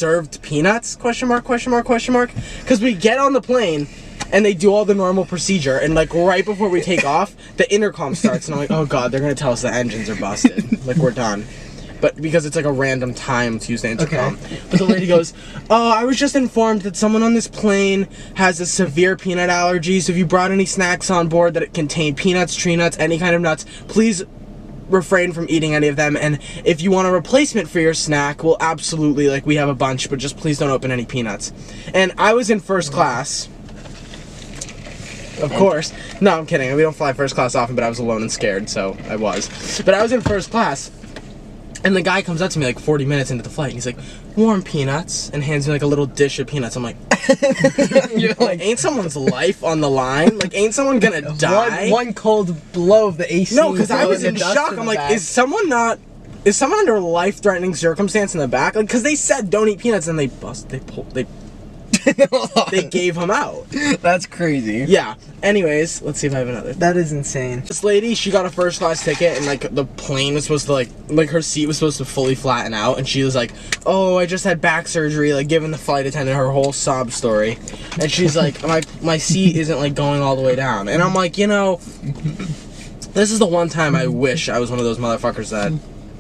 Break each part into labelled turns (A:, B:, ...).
A: served peanuts? Question mark, question mark, question mark. Because we get on the plane, and they do all the normal procedure, and like right before we take off, the intercom starts, and I'm like, oh god, they're gonna tell us the engines are busted. Like, we're done. But because it's like a random time to use the intercom. Okay. But the lady goes, oh, I was just informed that someone on this plane has a severe peanut allergy, so if you brought any snacks on board that contain peanuts, tree nuts, any kind of nuts, please refrain from eating any of them, and if you want a replacement for your snack, we'll absolutely, like, we have a bunch, but just please don't open any peanuts. And I was in first class. Of course. No, I'm kidding. We don't fly first class often, but I was alone and scared, so I was. But I was in first class. And the guy comes up to me like 40 minutes into the flight, and he's like, warm peanuts, and hands me like a little dish of peanuts. I'm like, you're like, ain't someone's life on the line? Like, ain't someone gonna die?
B: One cold blow of the AC.
A: No, because I was in shock. I'm like, is someone under life-threatening circumstance in the back? Like, because they said don't eat peanuts, and they gave him out.
B: That's crazy.
A: Yeah. Anyways, let's see if I have another.
B: That is insane.
A: This lady, she got a first class ticket, and like the plane was supposed to like her seat was supposed to fully flatten out, and she was like, oh, I just had back surgery, like giving the flight attendant her whole sob story. And she's like, my seat isn't like going all the way down. And I'm like, you know, this is the one time I wish I was one of those motherfuckers that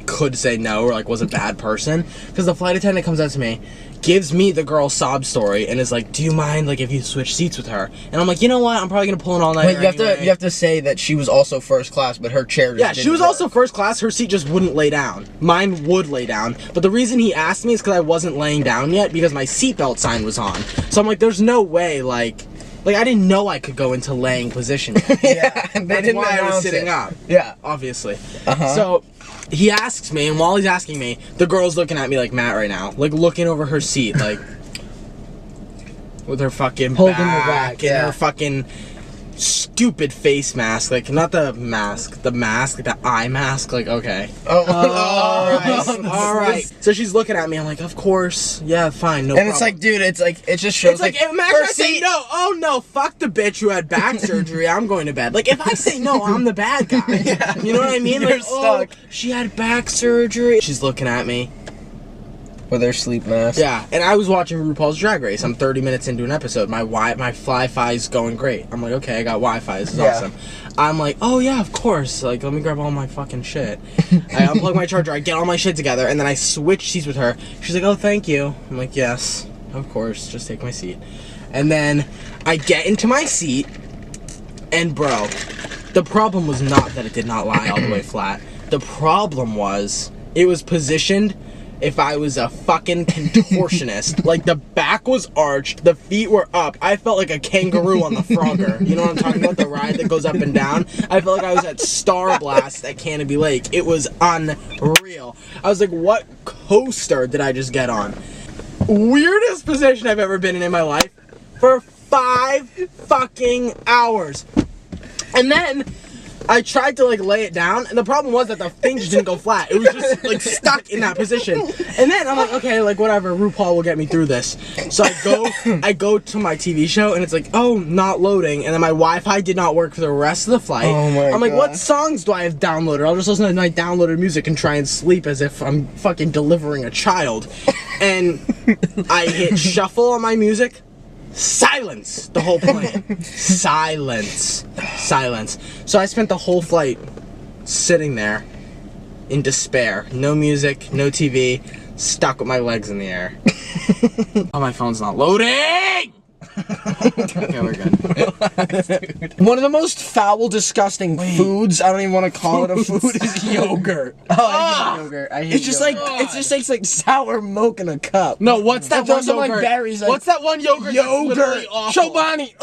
A: could say no or like was a bad person, because the flight attendant comes up to me, gives me the girl's sob story, and is like, do you mind like if you switch seats with her? And I'm like, you know what, I'm probably gonna pull an all-nighter.
B: Wait, you have to say that she was also first class, but her chair just
A: she was also first class. Her seat just wouldn't lay down. Mine would lay down, but the reason he asked me is because I wasn't laying down yet, because my seatbelt sign was on. So I'm like, there's no way, like I didn't know I could go into laying position yet.
B: Yeah,
A: that's why I was sitting up.
B: Yeah,
A: obviously. So he asks me, and while he's asking me, the girl's looking at me like Matt right now, like looking over her seat, like with her fucking
B: holding
A: back and her fucking stupid face mask, like not the mask, the mask, like the eye mask, like okay. All right. So she's looking at me. I'm like, of course, yeah, fine, no problem.
B: And it's like, dude, it just shows.
A: It's like imagine I say no. Oh no, fuck the bitch who had back surgery. I'm going to bed. Like if I say no, I'm the bad guy.
B: Yeah.
A: You know what I mean?
B: You're
A: like,
B: stuck.
A: Oh, she had back surgery. She's looking at me
B: with her sleep mask.
A: Yeah, and I was watching RuPaul's Drag Race. I'm 30 minutes into an episode. My Fly-Fi's going great. I'm like, okay, I got Wi-Fi. This is awesome. I'm like, oh yeah, of course. Like, let me grab all my fucking shit. I unplug my charger. I get all my shit together, and then I switch seats with her. She's like, oh, thank you. I'm like, yes, of course. Just take my seat. And then I get into my seat, and bro, the problem was not that it did not lie all the way flat. The problem was it was positioned if I was a fucking contortionist. Like, the back was arched, the feet were up. I felt like a kangaroo on the Frogger. You know what I'm talking about? The ride that goes up and down. I felt like I was at Star Blast at Canopy Lake. It was unreal. I was like, what coaster did I just get on? Weirdest position I've ever been in my life for 5 fucking hours. And then I tried to like lay it down, and the problem was that the thing just didn't go flat. It was just like stuck in that position. And then I'm like, okay, like whatever, RuPaul will get me through this. So I go to my TV show, and it's like, oh, not loading. And then my Wi-Fi did not work for the rest of the flight.
B: Oh my
A: I'm like,
B: God.
A: what songs do I have downloaded? I'll just listen to my downloaded music and try and sleep as if I'm fucking delivering a child. And I hit shuffle on my music. Silence the whole plane. Silence. So I spent the whole flight sitting there in despair. No music, no TV, stuck with my legs in the air. Oh, my phone's not loading! Okay, we're good.
B: One of the most foul, disgusting foods, I don't even want to call it a food, is yogurt. I hate yogurt. I hate
A: It's just
B: yogurt.
A: like, it just tastes like sour milk in a cup.
B: No, what's that
A: Throw
B: one
A: some,
B: yogurt?
A: like, berries, like,
B: what's that one yogurt?
A: Yogurt.
B: Chobani.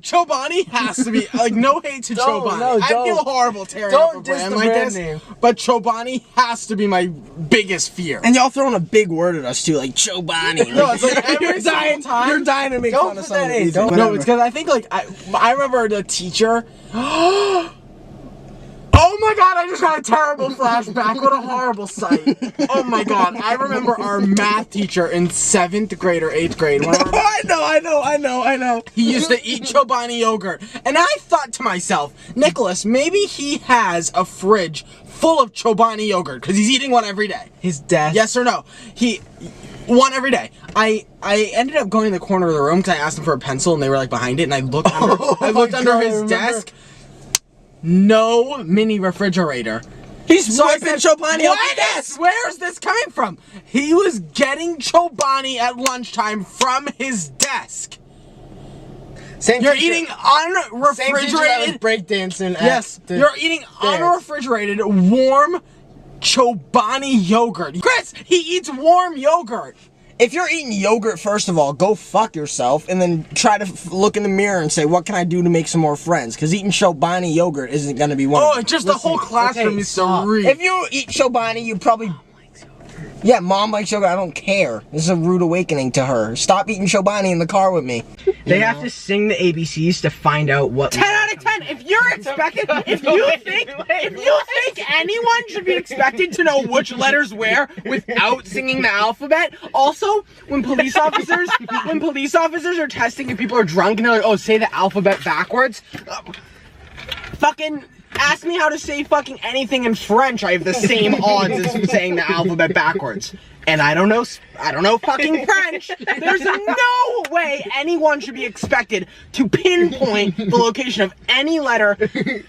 A: Chobani has to be, like, no hate to Chobani.
B: No,
A: I
B: don't.
A: feel horrible tearing
B: Don't
A: up a
B: diss
A: brand
B: the
A: like
B: brand
A: this,
B: name.
A: but Chobani has to be my biggest fear.
B: And y'all throwing a big word at us too, like Chobani.
A: No, it's like every
B: you're dying.
A: time.
B: You're dying to make
A: Don't
B: fun of
A: put that
B: something.
A: in. No, it's because I think, like, I remember the teacher. Oh my God, I just got a terrible flashback. What a horrible sight. Oh my God, I remember our math teacher in 7th grade or 8th grade.
B: I know.
A: He used to eat Chobani yogurt. And I thought to myself, Nicholas, maybe he has a fridge full of Chobani yogurt because he's eating one every day.
B: His desk.
A: Yes or no? One every day. I ended up going to the corner of the room because I asked them for a pencil and they were like behind it, and I looked under his desk. No mini refrigerator.
B: He's swiping Chobani.
A: Where's this coming from? He was getting Chobani at lunchtime from his desk. You're eating unrefrigerated
B: breakdancing.
A: Yes, you're eating unrefrigerated, warm Chobani yogurt. Chris, he eats warm yogurt.
B: If you're eating yogurt, first of all, go fuck yourself, and then try to look in the mirror and say, what can I do to make some more friends? Because eating Chobani yogurt isn't going to be one of them.
A: Just the whole classroom is so rude.
B: If you eat Chobani, you probably... Yeah, Mom likes yogurt. I don't care. This is a rude awakening to her. Stop eating Chobani in the car with me.
C: They have to sing the ABCs to find out what.
A: 10 out of 10. If you're expected, if you think anyone should be expected to know which letters where without singing the alphabet. Also, when police officers are testing if people are drunk and they're like, oh, say the alphabet backwards. Fucking. Ask me how to say fucking anything in French. I have the same odds as saying the alphabet backwards. And I don't know fucking French. There's no way anyone should be expected to pinpoint the location of any letter,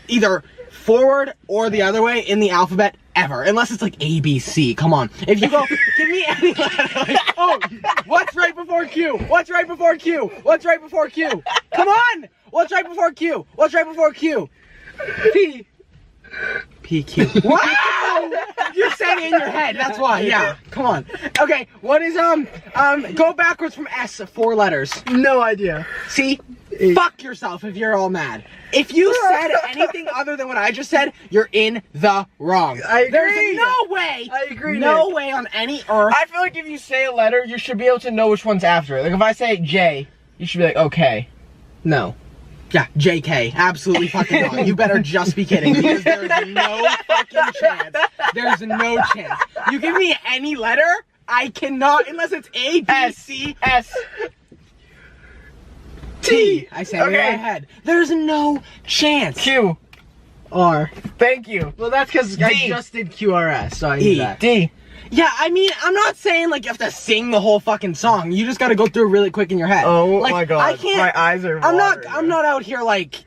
A: either forward or the other way in the alphabet ever. Unless it's like ABC. Come on. If you go, give me any letter. Like, oh, what's right before Q? What's right before Q? What's right before Q? Come on! What's right before Q? What's right before Q? PQ. Wow! You're saying it in your head, that's why. Yeah, come on. Okay, what is, go backwards from S, 4 letters.
C: No idea.
A: See? Fuck yourself if you're all mad. If you said anything other than what I just said, you're in the wrong.
C: I agree.
A: There's no way.
C: I agree.
A: No way on any earth.
C: I feel like if you say a letter, you should be able to know which one's after it. Like if I say J, you should be like, okay.
A: No. Yeah, JK. Absolutely fucking not. You better just be kidding because there is no fucking chance. There's no chance. You give me any letter, I cannot, unless it's A, B, C,
C: S.
A: T. I said it in my head. There's no chance.
C: Q.
A: R.
C: Thank you.
A: Well, that's because I just did QRS, so I knew that.
C: D.
A: Yeah, I mean, I'm not saying like you have to sing the whole fucking song. You just gotta go through it really quick in your head.
C: Oh
A: like,
C: my god,
A: I can't,
C: my eyes are watering.
A: I'm not out here like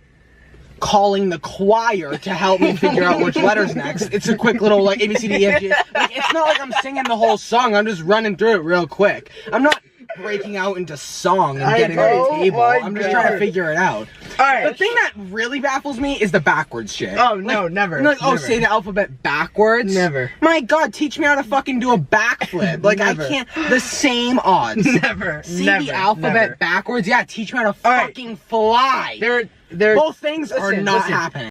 A: calling the choir to help me figure out which letter's next. It's a quick little like A, B, C, D, E, F, G. Like, it's not like I'm singing the whole song. I'm just running through it real quick. I'm not breaking out into song and getting on the table. I'm just trying to figure it out.
C: Alright.
A: The thing that really baffles me is the backwards shit.
C: Oh, no, never.
A: Like, oh,
C: never.
A: say the alphabet backwards?
C: Never.
A: My god, teach me how to fucking do a backflip. Like,
C: Never.
A: I can't. The same odds.
C: Never.
A: See
C: never,
A: the alphabet
C: never.
A: backwards? Yeah, teach me how to fucking fly.
C: They're
A: Both things are not happening.